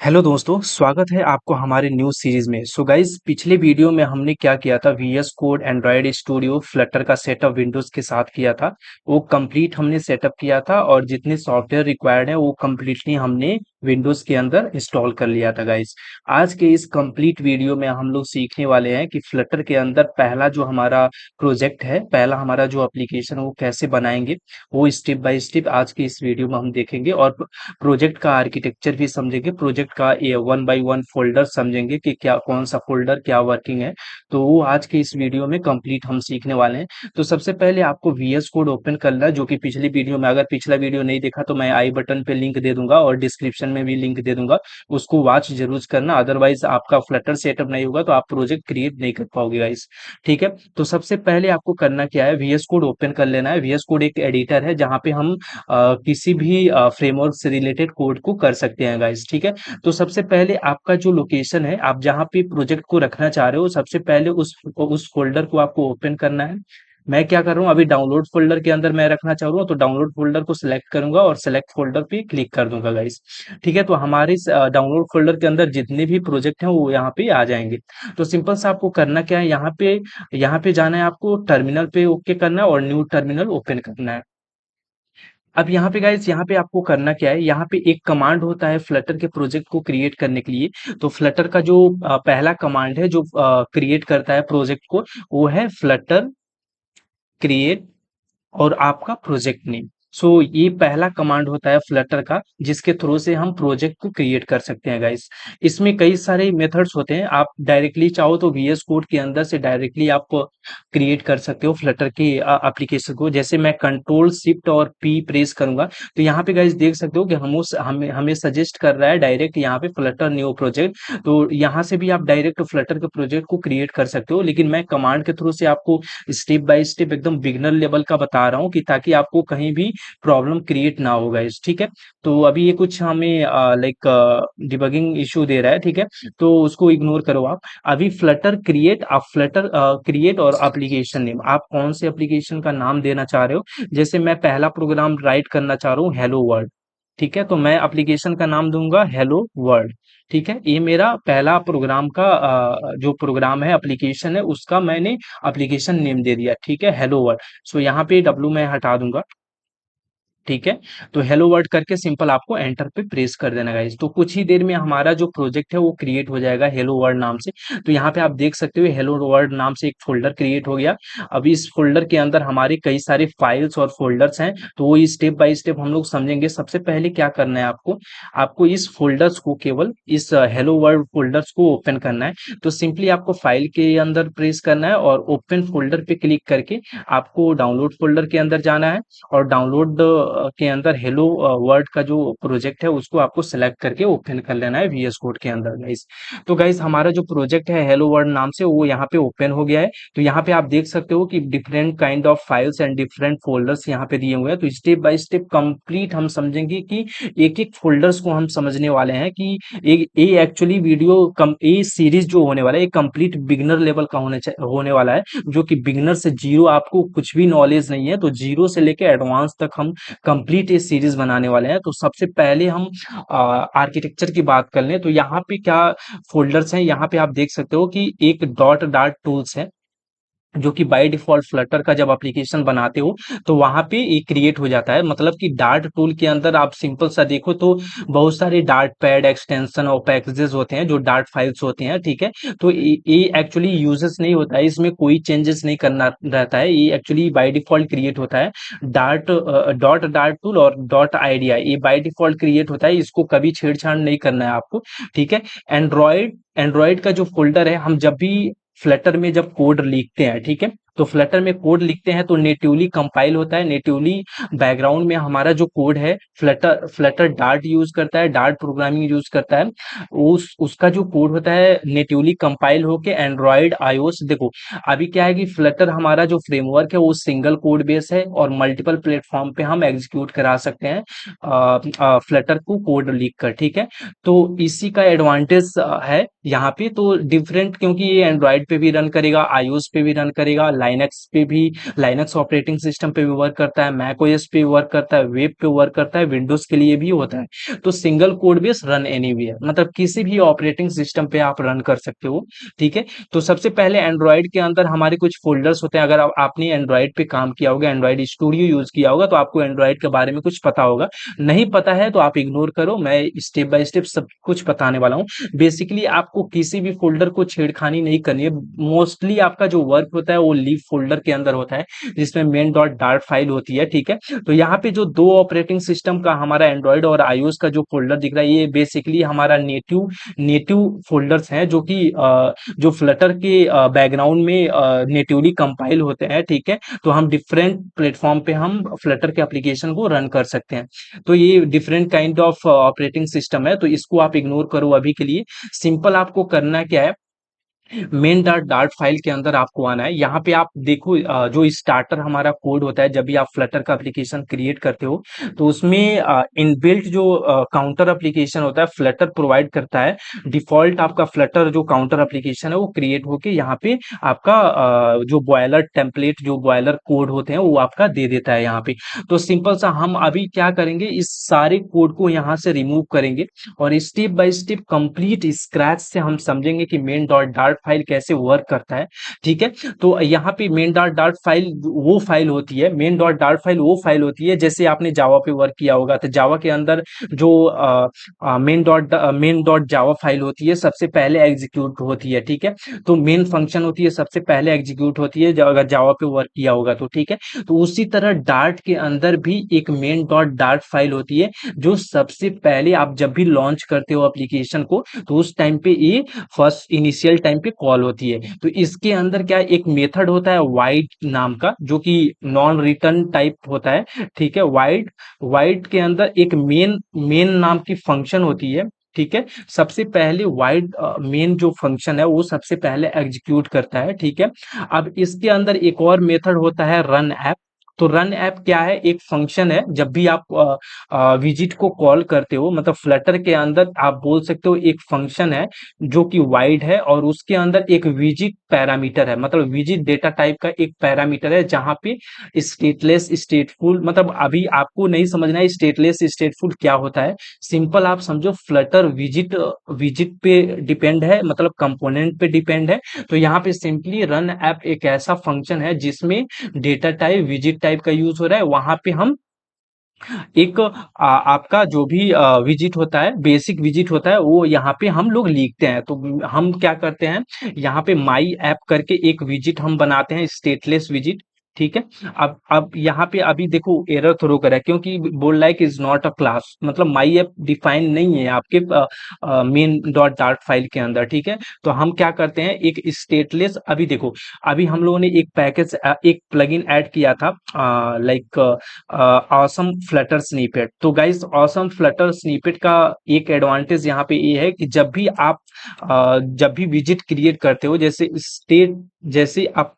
Hello दोस्तों, स्वागत है आपको हमारे न्यू सीरीज में। सो गाइज, पिछले वीडियो में हमने क्या किया था, VS code, Android studio, Flutter का सेटअप विंडोज के साथ किया था। वो कंप्लीट हमने सेटअप किया था और जितने सॉफ्टवेयर रिक्वायर्ड है वो कंप्लीटली हमने विंडोज के अंदर इंस्टॉल कर लिया था। गाइज, आज के इस कंप्लीट वीडियो में हम लोग सीखने वाले हैं कि फ्लटर के अंदर पहला जो हमारा प्रोजेक्ट है, पहला हमारा जो एप्लीकेशन है वो कैसे बनाएंगे। वो स्टेप बाय स्टेप आज के इस वीडियो में हम देखेंगे और प्रोजेक्ट का आर्किटेक्चर भी समझेंगे, प्रोजेक्ट का ये वन बाय वन फोल्डर समझेंगे कि क्या कौन सा फोल्डर क्या वर्किंग है। तो वो आज के इस वीडियो में कंप्लीट हम सीखने वाले हैं। तो सबसे पहले आपको वीएस कोड ओपन करना है, जो कि पिछली वीडियो में, अगर पिछला वीडियो नहीं देखा तो मैं आई बटन पे लिंक दे दूंगा और डिस्क्रिप्शन में भी लिंक दे दूंगा। उसको वॉच जरूर करना, अदरवाइज आपका फ्लटर सेटअप नहीं होगा तो आप प्रोजेक्ट क्रिएट नहीं कर पाओगे गाइस। ठीक है, तो सबसे पहले आपको करना क्या है, वीएस कोड ओपन कर लेना है। वीएस कोड एक एडिटर है जहाँ पे हम किसी भी फ्रेमवर्क से रिलेटेड कोड को कर सकते हैं गाइस। ठीक है, तो सबसे पहले आपका जो लोकेशन है, आप जहाँ पे प्रोजेक्ट को रखना चाह रहे हो, सबसे पहले उस फोल्डर को आपको ओपन करना है। मैं क्या कर रहा हूँ, अभी डाउनलोड फोल्डर के अंदर मैं रखना चाह रहा हूँ, तो डाउनलोड फोल्डर को सिलेक्ट करूंगा और सिलेक्ट फोल्डर पे क्लिक कर दूंगा गाइस। ठीक है, तो हमारे इस डाउनलोड फोल्डर के अंदर जितने भी प्रोजेक्ट हैं वो यहाँ पे आ जाएंगे। तो सिंपल सा आपको करना क्या है, यहाँ पे जाना है, आपको टर्मिनल पे ओके करना है और न्यू टर्मिनल ओपन करना है। अब यहाँ पे गाइस, यहाँ पे आपको करना क्या है, यहाँ पे एक कमांड होता है फ्लटर के प्रोजेक्ट को क्रिएट करने के लिए। तो फ्लटर का जो पहला कमांड है जो क्रिएट करता है प्रोजेक्ट को, वो है फ्लटर क्रिएट और आपका प्रोजेक्ट नेम। सो ये पहला कमांड होता है फ्लटर का, जिसके थ्रू से हम प्रोजेक्ट को क्रिएट कर सकते हैं गाइस। इसमें कई सारे मेथड्स होते हैं, आप डायरेक्टली चाहो तो वीएस कोड के अंदर से डायरेक्टली आप क्रिएट कर सकते हो फ्लटर की एप्लीकेशन को। जैसे मैं कंट्रोल शिफ्ट और पी प्रेस करूंगा तो यहाँ पे गाइस देख सकते हो कि हमें हमें सजेस्ट कर रहा है डायरेक्ट यहाँ पे फ्लटर न्यू प्रोजेक्ट। तो यहाँ से भी आप डायरेक्ट फ्लटर के प्रोजेक्ट को क्रिएट कर सकते हो, लेकिन मैं कमांड के थ्रू से आपको स्टेप बाय स्टेप एकदम बिगनर लेवल का बता रहा हूँ कि ताकि आपको कहीं भी प्रॉब्लम क्रिएट ना होगा इस। ठीक है, तो अभी ये कुछ हमें लाइक डिबगिंग इशू दे रहा है। ठीक है, तो उसको इग्नोर करो आप। अभी फ्लटर क्रिएट, आप फ्लटर क्रिएट और एप्लीकेशन नेम, आप कौन से एप्लीकेशन का नाम देना चाह रहे हो। जैसे मैं पहला प्रोग्राम राइट करना चाह रहा हूँ हेलो वर्ल्ड। ठीक है, तो मैं एप्लीकेशन का नाम दूंगा हेलो वर्ल्ड। ठीक है, ये मेरा पहला प्रोग्राम का जो प्रोग्राम है, एप्लीकेशन है, उसका मैंने एप्लीकेशन नेम दे दिया। ठीक है, हेलो वर्ल्ड। सो यहाँ पे डब्लू मैं हटा दूंगा। ठीक है, तो हेलो वर्ड करके सिंपल आपको एंटर पे प्रेस कर देना गाइस। तो कुछ ही देर में हमारा जो प्रोजेक्ट है वो क्रिएट हो जाएगा हेलो वर्ड नाम से। तो यहाँ पे आप देख सकते हो हेलो वर्ड नाम से एक फोल्डर क्रिएट हो गया। अब इस फोल्डर के अंदर हमारे कई सारे फाइल्स और फोल्डर्स हैं, तो वो स्टेप बाय स्टेप हम लोग समझेंगे। सबसे पहले क्या करना है आपको, आपको इस फोल्डर्स को, केवल इस हेलो वर्ड फोल्डर्स को ओपन करना है। तो सिंपली आपको फाइल के अंदर प्रेस करना है और ओपन फोल्डर पे क्लिक करके आपको डाउनलोड फोल्डर के अंदर जाना है और डाउनलोड के अंदर हेलो वर्ड का जो प्रोजेक्ट है उसको आपको सेलेक्ट करके ओपन कर लेना है वीएस कोड के अंदर गाइस। तो गाइस, हमारा जो प्रोजेक्ट है हेलो वर्ड नाम से, वो यहाँ पे ओपन हो गया है। तो यहाँ पे आप देख सकते हो कि different kind of files and different folders यहाँ पे दिए हुए हैं। तो स्टेप बाय स्टेप कंप्लीट हम समझेंगे कि एक एक फोल्डर्स को हम समझने वाले हैं कि ये एक्चुअली वीडियो कम, ये सीरीज जो होने वाला है ये कंप्लीट बिगनर लेवल का होने वाला है। जो कि बिगनर से जीरो, आपको कुछ भी नॉलेज नहीं है तो जीरो से लेके एडवांस तक हम कंप्लीट ये सीरीज बनाने वाले हैं। तो सबसे पहले हम आर्किटेक्चर की बात कर लें तो यहाँ पे क्या फोल्डर्स हैं, यहाँ पे आप देख सकते हो कि एक डॉट डार्ट टूल्स है, जो कि बाय डिफॉल्ट फ्लटर का जब एप्लीकेशन बनाते हो तो वहां पे ये क्रिएट हो जाता है। मतलब कि डार्ट टूल के अंदर आप सिंपल सा देखो तो बहुत सारे डार्ट पैड एक्सटेंशन और पैकेजेस होते हैं जो डार्ट फाइल्स होते हैं। ठीक है, तो ये एक्चुअली यूजेस नहीं होता है, इसमें कोई चेंजेस नहीं करना रहता है, ये एक्चुअली बाय डिफॉल्ट क्रिएट होता है। डार्ट डॉट डार्ट टूल और डॉट आइडिया ये बाय डिफॉल्ट क्रिएट होता है, इसको कभी छेड़छाड़ नहीं करना है आपको। ठीक है, एंड्रॉयड एंड्रॉयड का जो फोल्डर है, हम जब भी फ्लटर में जब कोड लिखते हैं, ठीक है, तो फ्लटर में कोड लिखते हैं तो नेटिवली कंपाइल होता है। नेटिवली बैकग्राउंड में हमारा जो कोड है, फ्लटर फ्लटर डार्ट यूज करता है, डार्ट प्रोग्रामिंग यूज करता है। उसका जो कोड होता है नेटिवली कंपाइल होके एंड्रॉयड आईओएस, देखो अभी क्या है कि फ्लटर हमारा जो फ्रेमवर्क है वो सिंगल कोड बेस है और मल्टीपल प्लेटफॉर्म पे हम एग्जीक्यूट करा सकते हैं फ्लटर को कोड लिख कर। ठीक है, तो इसी का एडवांटेज है यहाँ पे। तो डिफरेंट, क्योंकि ये एंड्रॉयड पे भी रन करेगा, आईओएस पे भी रन करेगा, लाइनक्स पे भी, लाइनक्स ऑपरेटिंग सिस्टम पे भी वर्क करता है, मैक ओएस पे वर्क करता है, वेब पे वर्क करता है, विंडोज के लिए भी होता है। तो single code base run anywhere, मतलब किसी भी ऑपरेटिंग सिस्टम पे आप रन कर सकते हो। ठीक है। तो सबसे पहले एंड्रॉइड के अंदर हमारे कुछ फोल्डर्स होते हैं। अगर आपने एंड्रॉइड पे काम किया होगा, एंड्रॉइड स्टूडियो यूज किया होगा, तो आपको एंड्रॉइड के बारे में कुछ पता होगा। नहीं पता है तो आप इग्नोर करो, मैं स्टेप बाय स्टेप सब कुछ बताने वाला हूँ। बेसिकली आपको किसी भी फोल्डर को छेड़खानी नहीं करनी है। मोस्टली आपका जो वर्क होता है वो लीव फोल्डर के अंदर होता है, जिसमें मेन डॉट डार्ट फाइल होती है। ठीक है। तो यहाँ पे जो दो ऑपरेटिंग सिस्टम का हमारा एंड्रॉइड और आईओएस का जो फोल्डर दिख रहा है, ये बेसिकली हमारा नेटिव नेटिव फोल्डर्स हैं, जो कि जो फ्लटर के बैकग्राउंड में नेटिवली कंपाइल होते हैं। ठीक है। तो हम डिफरेंट प्लेटफॉर्म पे हम फ्लटर के एप्लीकेशन को रन कर सकते हैं। तो ये different kind of operating system है, तो इसको आप इग्नोर करो अभी के लिए। सिंपल आपको करना क्या है, मेन डॉट डार्ट फाइल के अंदर आपको आना है। यहाँ पे आप देखो जो स्टार्टर हमारा कोड होता है, जब भी आप फ्लटर का एप्लीकेशन क्रिएट करते हो, तो उसमें इनबिल्ट जो काउंटर एप्लीकेशन होता है फ्लटर प्रोवाइड करता है। डिफॉल्ट आपका फ्लटर जो काउंटर एप्लीकेशन है वो क्रिएट होके यहाँ पे आपका जो बॉयलर टेम्पलेट, जो बॉयलर कोड होते हैं वो आपका दे देता है यहाँ पे। तो सिंपल सा हम अभी क्या करेंगे, इस सारे कोड को यहाँ से रिमूव करेंगे और step by step complete scratch से हम समझेंगे कि मेन डॉट डार्ट फाइल कैसे वर्क करता है। ठीक है। तो यहाँ पे मेन डॉट डार्ट फाइल वो फाइल होती है, मेन डॉट डार्ट फाइल वो फाइल होती है, जैसे आपने जावा पे वर्क किया होगा तो जावा के अंदर जो मेन डॉट जावा फाइल होती है सबसे पहले एग्जीक्यूट होती है। ठीक है। तो मेन फंक्शन होती है सबसे पहले एग्जीक्यूट होती है, अगर जावा पे वर्क किया होगा तो। ठीक है। तो उसी तरह डार्ट के अंदर भी एक मेन डॉट डार्ट फाइल होती है, जो सबसे पहले आप जब भी लॉन्च करते हो एप्लीकेशन को, तो उस टाइम पे ये फर्स्ट इनिशियल टाइम पे कॉल होती है। तो इसके अंदर क्या एक मेथड होता है वाइड नाम का, जो कि नॉन रिटर्न टाइप होता है। ठीक है। वाइड वाइड के अंदर एक मेन मेन नाम की फंक्शन होती है। ठीक है। सबसे पहले वाइड मेन जो फंक्शन है वो सबसे पहले एग्जीक्यूट करता है। ठीक है। अब इसके अंदर एक और मेथड होता है रन ऐप। तो रन ऐप क्या है, एक फंक्शन है। जब भी आप विजिट को कॉल करते हो, मतलब फ्लटर के अंदर आप बोल सकते हो एक फंक्शन है जो कि वाइड है, और उसके अंदर एक विजिट पैरामीटर है, मतलब विजिट डेटा टाइप का एक पैरामीटर है, जहां पे स्टेटलेस स्टेटफुल, मतलब अभी आपको नहीं समझना है स्टेटलेस स्टेटफुल क्या होता है। सिंपल आप समझो, फ्लटर विजिट विजिट पे डिपेंड है, मतलब कंपोनेंट पे डिपेंड है। तो यहाँ पे सिंपली रन ऐप एक ऐसा फंक्शन है जिसमें डेटा टाइप विजिट टाइप का यूज हो रहा है। वहां पे हम एक आपका जो भी विजिट होता है, बेसिक विजिट होता है, वो यहाँ पे हम लोग लिखते हैं। तो हम क्या करते हैं, यहाँ पे माई ऐप करके एक विजिट हम बनाते हैं, स्टेटलेस विजिट। ठीक है। अब यहाँ पे अभी देखो एरर थ्रो कर रहा है, क्योंकि बोल रहा है कि इज नॉट अ क्लास, मतलब माई ऐप डिफाइन नहीं है आपके मेन डॉट डार्ट फाइल के अंदर। ठीक है। तो हम क्या करते हैं, एक स्टेटलेस, अभी देखो, अभी हम लोगों ने एक पैकेज, एक प्लगइन ऐड किया था, लाइक ऑसम फ्लटर स्निपेट। तो गाइस, ऑसम फ्लटर स्निपेट का एक एडवांटेज यहाँ पे ये है कि जब भी विजिट क्रिएट करते हो, जैसे स्टेट, जैसे आप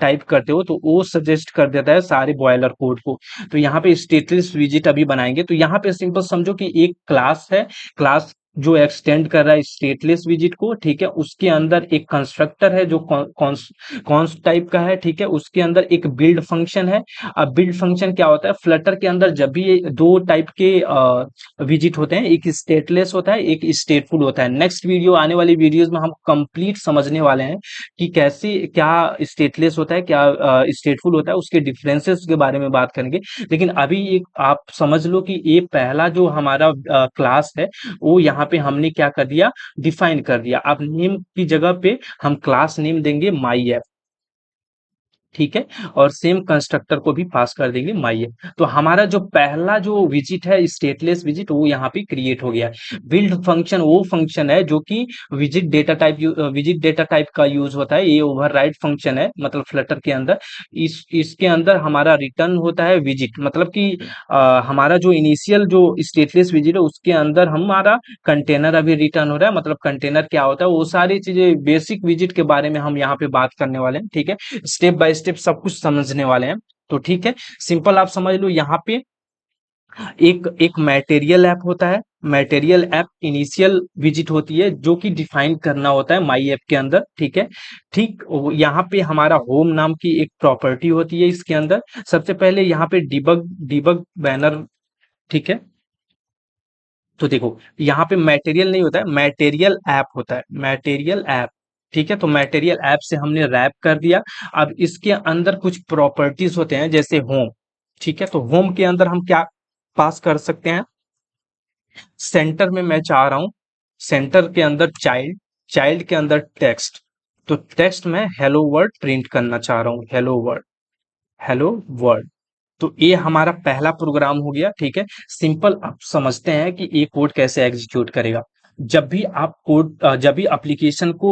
टाइप करते हो, तो वो सजेस्ट कर देता है सारे बॉयलर कोड को। तो यहाँ पे स्टेटलेस विजिट अभी बनाएंगे। तो यहाँ पे सिंपल समझो कि एक क्लास है, क्लास जो एक्सटेंड कर रहा है स्टेटलेस विजिट को। ठीक है। उसके अंदर एक कंस्ट्रक्टर है जो कॉन्स्ट टाइप का है। ठीक है। उसके अंदर एक बिल्ड फंक्शन है। अब बिल्ड फंक्शन क्या होता है, फ्लटर के अंदर जब भी ये दो टाइप के विजिट होते हैं, एक स्टेटलेस होता है, एक स्टेटफुल होता है। नेक्स्ट वीडियो, आने वाली वीडियोस में हम कंप्लीट समझने वाले हैं कि कैसे, क्या स्टेटलेस होता है, क्या स्टेटफुल होता है, उसके डिफरेंसेस के बारे में बात करेंगे। लेकिन अभी एक आप समझ लो कि ये पहला जो हमारा क्लास है, वो यहाँ पे हमने क्या कर दिया, डिफाइन कर दिया। अब नेम की जगह पे हम क्लास नेम देंगे माई ऐप। ठीक है। और सेम कंस्ट्रक्टर को भी पास कर देंगे माई ऐप। तो हमारा जो पहला जो विजिट है स्टेटलेस विजिट, वो यहाँ पे क्रिएट हो गया है। बिल्ड फंक्शन वो फंक्शन है जो कि विजिट डेटा टाइप का यूज होता है। ये ओवरराइड फंक्शन है, मतलब फ्लटर के अंदर इसके अंदर हमारा रिटर्न होता है विजिट, मतलब कि हमारा जो इनिशियल जो स्टेटलेस विजिट है उसके अंदर हमारा कंटेनर अभी रिटर्न हो रहा है। मतलब कंटेनर क्या होता है, वो सारी चीजें बेसिक विजिट के बारे में हम यहाँ पे बात करने वाले हैं। ठीक है। स्टेप बाय स्टेप सब कुछ समझने वाले हैं। तो ठीक है, सिंपल आप समझ लो यहाँ पे एक एक मटेरियल ऐप होता है। मटेरियल ऐप इनिशियल विजिट होती है जो कि डिफाइन करना होता है माई ऐप के अंदर, ठीक है। यहाँ पे हमारा होम नाम की एक प्रॉपर्टी होती है इसके अंदर। सबसे पहले यहाँ पे डिबग डिबग बैनर, ठीक है। तो देखो यहाँ पे मटेरियल नहीं होता है, मटेरियल ऐप होता है, मटेरियल ऐप, ठीक है। तो मटेरियल ऐप से हमने रैप कर दिया। अब इसके अंदर कुछ प्रॉपर्टीज होते हैं जैसे होम, ठीक है। तो होम के अंदर हम क्या पास कर सकते हैं, सेंटर में मैं चाह रहा हूं, सेंटर के अंदर चाइल्ड, चाइल्ड के अंदर टेक्स्ट। तो टेक्स्ट में हेलो वर्ड प्रिंट करना चाह रहा हूं, हेलो वर्ड, हेलो वर्ड। तो ये हमारा पहला प्रोग्राम हो गया, ठीक है। सिंपल, आप समझते हैं कि ये कोड कैसे एग्जीक्यूट करेगा। जब भी आप जब भी एप्लीकेशन को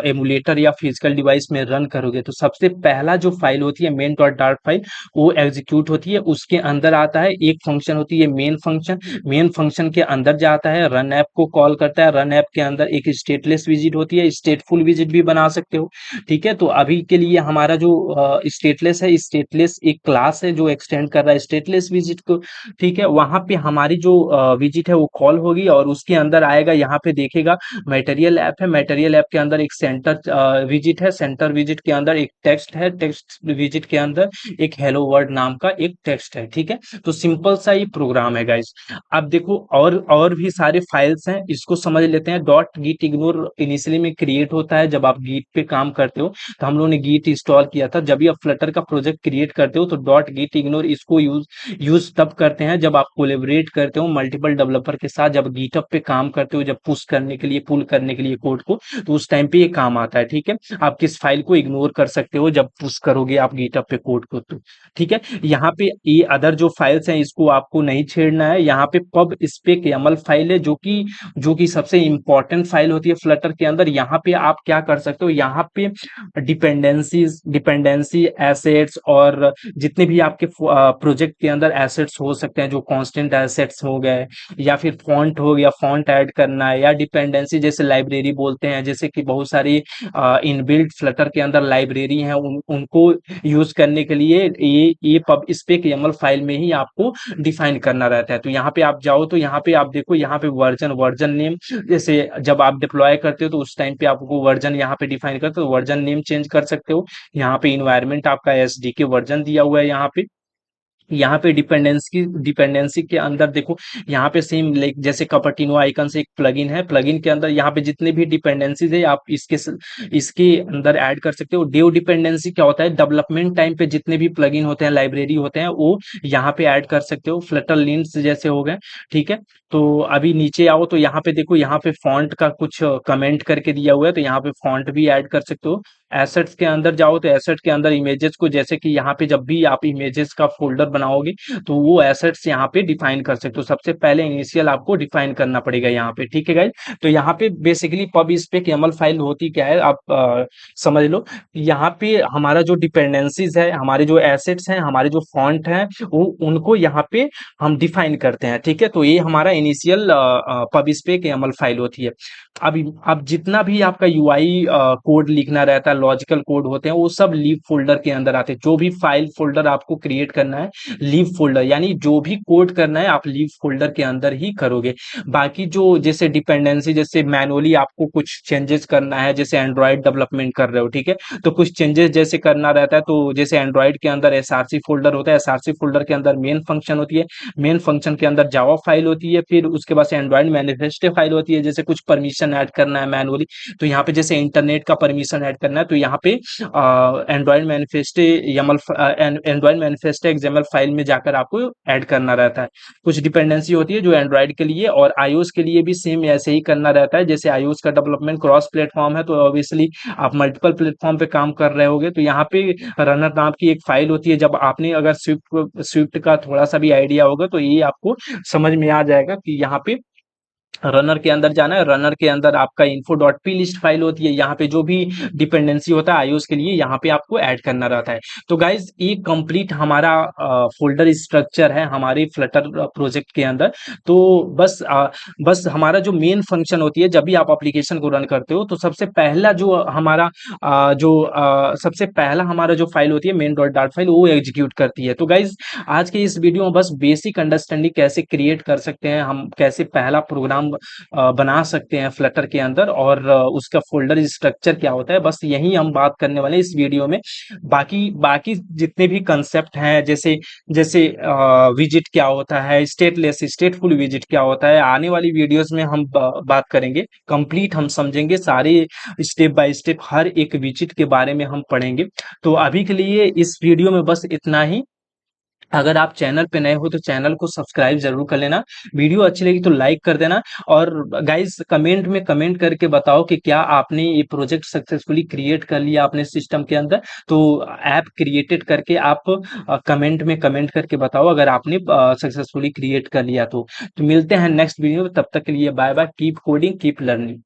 एमुलेटर या फिजिकल डिवाइस में रन करोगे तो सबसे पहला जो फाइल होती है मेन डॉट डार्ट फाइल, वो एग्जीक्यूट होती है। उसके अंदर आता है एक फंक्शन होती है मेन फंक्शन। मेन फंक्शन के अंदर जाता है, रन ऐप को कॉल करता है। रन ऐप के अंदर एक स्टेटलेस विजिट होती है, स्टेटफुल विजिट भी बना सकते हो, ठीक है। तो अभी के लिए हमारा जो स्टेटलेस है, स्टेटलेस एक क्लास है जो एक्सटेंड कर रहा है स्टेटलेस विजिट को, ठीक है। वहां पे हमारी जो विजिट है वो कॉल होगी और उसके अंदर आएगा, यहाँ पे देखेगा मटेरियल ऐप है, मटेरियल ऐप के अंदर एक सेंटर विजिट है, सेंटर विजिट के अंदर एक टेक्स्ट है, टेक्स्ट विजिट के अंदर एक हेलो वर्ड नाम का एक टेक्स्ट है, ठीक है। तो सिंपल सा ही प्रोग्राम है गाइस। अब देखो और भी सारे फाइल्स हैं, इसको समझ लेते हैं। डॉट गीट इग्नोर इनिशियली में क्रिएट होता है जब आप गीट पे काम करते हो। तो हम लोगों ने गीट इंस्टॉल किया था। जब भी आप फ्लटर का प्रोजेक्ट क्रिएट करते हो तो डॉट गीट इग्नोर इसको यूज तब करते हैं जब आप कोलेबरेट करते हो मल्टीपल डेवलपर के साथ, जब गीटअप पे काम करते हो, जब पुश करने के लिए पुल करने के लिए कोड को, तो उस टाइम पे ये काम आता है, ठीक है। आप किस फाइल को इग्नोर कर सकते हो जब पुश करोगे आप गीटअप पे कोड को, तो ठीक है। यहाँ पे ये अदर जो फाइल्स हैं इसको आपको नहीं छेड़ना है। यहाँ पे पब स्पेक YAML फाइल है जो कि सबसे इंपॉर्टेंट फाइल होती है फ्लटर के अंदर। यहाँ पे आप क्या कर सकते हो, यहाँ पे डिपेंडेंसी एसेट्स और जितने भी आपके प्रोजेक्ट के अंदर एसेट्स हो सकते हैं, जो कांस्टेंट एसेट्स हो गए, या फिर फॉन्ट हो गया, फॉन्ट ऐड करना है, या डिपेंडेंसी जैसे लाइब्रेरी बोलते हैं, जैसे कि बहुत सारी इनबिल्ट फ्लटर के अंदर लाइब्रेरी हैं, उनको यूज करने के लिए ये पब स्पेक YAML फाइल में ही आपको डिफाइन करना रहता है। तो यहाँ पे आप जाओ तो यहाँ पे आप देखो, यहाँ पे वर्जन नेम, जैसे जब आप डिप्लॉय करते हो तो उस टाइम पे आपको वर्जन यहाँ पे डिफाइन करते हो, वर्जन नेम चेंज कर सकते हो। यहाँ पे इन्वायरमेंट आपका SDK वर्जन दिया हुआ है। यहाँ पे डिपेंडेंसी के अंदर देखो, यहाँ पे सेम लाइक जैसे कपर्टिनो आइकन से एक प्लगइन है, प्लगइन के अंदर यहाँ पे जितने भी डिपेंडेंसीज है आप इसके अंदर ऐड कर सकते हो। डेव डिपेंडेंसी क्या होता है, डेवलपमेंट टाइम पे जितने भी प्लगइन होते हैं, लाइब्रेरी होते हैं, वो यहाँ पे ऐड कर सकते हो। फ्लटर लिंक्स जैसे हो गए, ठीक है। तो अभी नीचे आओ तो यहाँ पे देखो, यहाँ पे फॉन्ट का कुछ कमेंट करके दिया हुआ है, तो यहाँ पे फॉन्ट भी ऐड कर सकते हो। एसेट्स के अंदर जाओ तो एसेट के अंदर इमेजेस को, जैसे कि यहाँ पे जब भी आप इमेजेस का फोल्डर बनाओगे तो वो एसेट्स यहाँ पे डिफाइन कर सकते हो। सबसे पहले इनिशियल आपको डिफाइन करना पड़ेगा यहाँ पे, ठीक है गाइस। तो यहाँ पे basically pubspec YAML file होती क्या है, आप समझ लो। यहाँ पे हमारा जो डिपेंडेंसीज है, हमारे जो एसेट्स हैं, हमारे जो फॉन्ट हैं, वो उनको यहाँ पे हम डिफाइन करते हैं, ठीक है। तो ये हमारा initial pubspec YAML file होती है। अब जितना भी आपका UI कोड लिखना रहता है, लॉजिकल कोड होते हैं, वो सब लीव फोल्डर के अंदर आते हैं। जो भी फाइल फोल्डर आपको क्रिएट करना है, लीव फोल्डर, यानी जो भी कोड करना है आप लीव फोल्डर के अंदर ही करोगे। बाकी जो जैसे डिपेंडेंसी, जैसे मैनुअली आपको कुछ चेंजेस करना है, जैसे एंड्रॉइड डेवलपमेंट कर रहे हो, ठीक है, तो कुछ चेंजेस जैसे करना रहता है, तो जैसे एंड्रॉइड के अंदर SRC फोल्डर होता है, SRC फोल्डर के अंदर मेन फंक्शन होती है, मेन फंक्शन के अंदर जावा फाइल होती है, फिर उसके बाद से एंड्रॉइड मैनिफेस्टो फाइल होती है। जैसे कुछ परमिशन ऐड करना है मैनुअली, तो यहाँ पे जैसे इंटरनेट का परमिशन ऐड करना है, तो यहाँ पे Android manifesto YAML, Android manifesto XML file में जाकर आपको ऐड करना रहता है। कुछ डिपेंडेंसी होती है जो एंड्रॉइड के लिए, और iOS के लिए भी सेम ऐसे ही करना रहता है। जैसे iOS का डेवलपमेंट क्रॉस प्लेटफॉर्म है, तो ऑब्वियसली आप मल्टीपल प्लेटफॉर्म पे काम कर रहे होगे, तो यहाँ पे रनर नाम की एक फाइल होती है। जब आपने अगर स्विफ्ट का थोड़ा सा भी आइडिया होगा तो ये आपको समझ में आ जाएगा कि यहाँ पे रनर के अंदर जाना है। रनर के अंदर आपका info dot P list file होती है, यहाँ पे जो भी डिपेंडेंसी होता है आईओएस के लिए यहाँ पे आपको ऐड करना रहता है। तो गाइज ये कंप्लीट हमारा फोल्डर स्ट्रक्चर है हमारे फ्लटर प्रोजेक्ट के अंदर। तो बस हमारा जो मेन फंक्शन होती है जब भी आप एप्लीकेशन को रन करते हो, तो सबसे पहला जो हमारा सबसे पहला हमारा जो फाइल होती है मेन डॉट डाट फाइल, वो एग्जीक्यूट करती है। तो गाइज आज के इस वीडियो में बस बेसिक अंडरस्टैंडिंग कैसे क्रिएट कर सकते हैं हम, कैसे पहला प्रोग्राम बना सकते हैं फ्लटर के अंदर, और उसका फोल्डर स्ट्रक्चर क्या होता है, बस यही हम बात करने वाले हैं इस वीडियो में। बाकी बाकी जितने भी कंसेप्ट हैं, जैसे जैसे विजिट क्या होता है, स्टेटलेस स्टेटफुल विजिट क्या होता है, आने वाली वीडियोस में हम बात करेंगे। कंप्लीट हम समझेंगे सारे स्टेप बाय स्टेप, हर एक विजिट के बारे में हम पढ़ेंगे। तो अभी के लिए इस वीडियो में बस इतना ही। अगर आप चैनल पे नए हो तो चैनल को सब्सक्राइब जरूर कर लेना, वीडियो अच्छी लगी तो लाइक कर देना, और गाइस कमेंट में कमेंट करके बताओ कि क्या आपने ये प्रोजेक्ट सक्सेसफुली क्रिएट कर लिया अपने सिस्टम के अंदर। तो ऐप क्रिएटेड करके आप कमेंट में कमेंट करके बताओ अगर आपने सक्सेसफुली क्रिएट कर लिया तो मिलते हैं नेक्स्ट वीडियो में, तब तक के लिए bye bye, keep coding keep learning.